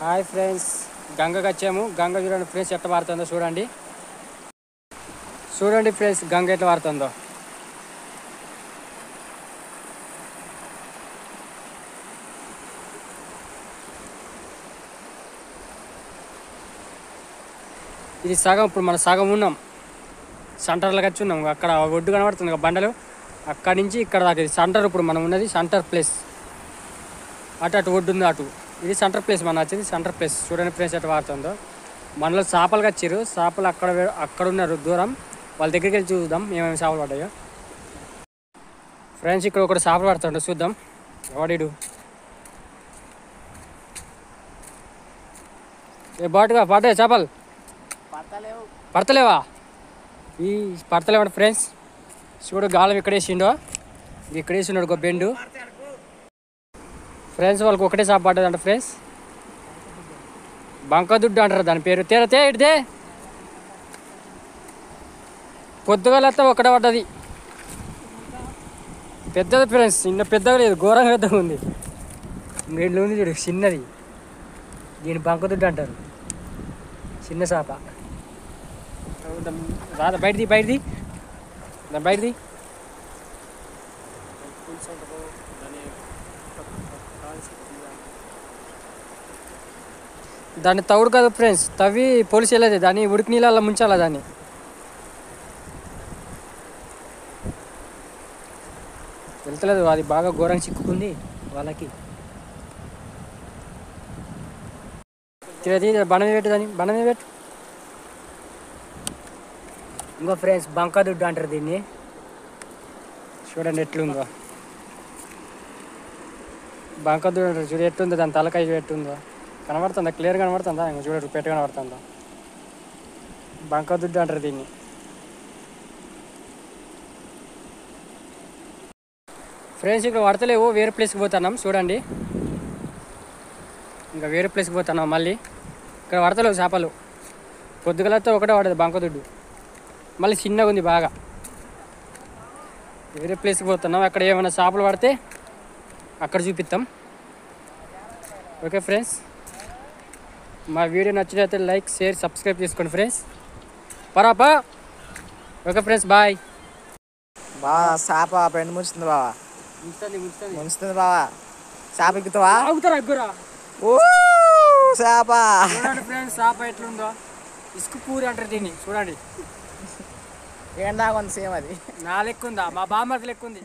Hi friends, గంగకి వచ్చాము. గంగ చూడండి friends ఎట్లా పారుతుందో చూడండి. చూడండి ఫ్రెండ్స్ గంగ ఎట్లా పారుతుందో. ఇది సగం, ఇప్పుడు మన సగం ఉన్నాం, సెంటర్లోకి వచ్చి ఉన్నాం. అక్కడ ఒడ్డు కనబడుతుంది బండలు, అక్కడి నుంచి ఇక్కడ దాకా ఇది సెంటర్. ఇప్పుడు మనం ఉన్నది సెంటర్ ప్లేస్. అటు ఒడ్డు ఉంది, అటు ఇది సెంటర్ ప్లేస్. మన వచ్చింది సెంటర్ ప్లేస్. చూడండి ఫ్రెండ్స్ ఎట్లా పారుతుందో. మనలో చేపలు వచ్చారు, చేపలు అక్కడ ఉన్నారు దూరం. వాళ్ళ దగ్గరికి వెళ్ళి చూద్దాం ఏమేమి చేపలు పడ్డాయో. ఫ్రెండ్స్ ఇక్కడ ఒకటి చేపలు పడుతుండో చూద్దాం. ఎవడిడు ఏ బాటుగా పడ్డాయి చేపలు? పడతలేవా? ఈ పడతలేవాడు ఫ్రెండ్స్. చూడు గాలం ఇక్కడ వేసిండో, ఇక్కడ వేసినాడు ఒక బెండు. ఫ్రెండ్స్ వాళ్ళకి ఒకటే చేప పడ్డదంట ఫ్రెండ్స్. బంకదుడ్డు అంటారు దాని పేరు. తేరతే ఇడితే పొద్దుగాలతో ఒకటే పడ్డది. పెద్దది ఫ్రెండ్స్, చిన్న పెద్దగా లేదు, ఘోరంగా పెద్దగా ఉంది. రెండు ఉంది చూడు చిన్నది, దీని బంకదుడ్డు అంటారు. చిన్న చేప. రాదా బయటిది బయటిది బయటిది. దాన్ని తవుడు కాదు ఫ్రెండ్స్, తవ్వి పోలీసు వెళ్ళదు, దాన్ని ఉడికి నీళ్ళల్లో ముంచాలా దాన్ని. వెళ్తలేదు, అది బాగా ఘోరంగా చిక్కుకుంది వాళ్ళకి. బండ మీద పెట్టు, దాన్ని బండ మీద పెట్టు. ఇంకో ఫ్రెండ్స్ బంకదుడ్డు అంటారు దీన్ని. చూడండి ఎట్లుందో బంకదుడ్డు అంటారు. చూడు ఎట్లుందో దాని తలకాయ ఎట్లుందో. కనబడుతుందా? క్లియర్ కనబడుతుందా? ఇంకా చూడరు పెట్ట కనబడుతుందా? బంకదుడ్డు అంటారు దీన్ని. ఫ్రెండ్స్ ఇక్కడ పడతలేవు, వేరే ప్లేస్కి పోతున్నాం. చూడండి ఇంకా వేరే ప్లేస్కి పోతున్నాం మళ్ళీ. ఇక్కడ పడతలేవు చేపలు. పొద్దుగలతో ఒకటే పడదు బంకదుడ్డు, మళ్ళీ చిన్నగా ఉంది బాగా. వేరే ప్లేస్కి పోతున్నాం, అక్కడ ఏమైనా చేపలు పడితే అక్కడ చూపిస్తాం. ఓకే ఫ్రెండ్స్, మా వీడియో నచ్చినట్లయితే లైక్, షేర్, సబ్స్క్రైబ్ చేసుకోండి ఫ్రెండ్స్. పరాపా. Okay friends, bye. బావా చేప పెండు ముంచుతుంది బావా, ముంచుతుంది బావా. చేప ఎక్కుతావా? ఆగుతారా అగ్గురా? ఓ చేప చూడండి ఫ్రెండ్స్ చేప ఎట్లుందో. ఇసుక పూరి అంటారు దీన్ని. చూడండి ఏం దాకా ఉంది సేమ్ అది. నా లెక్క ఉందా? మా బామ్మర్ది లెక్క ఉంది.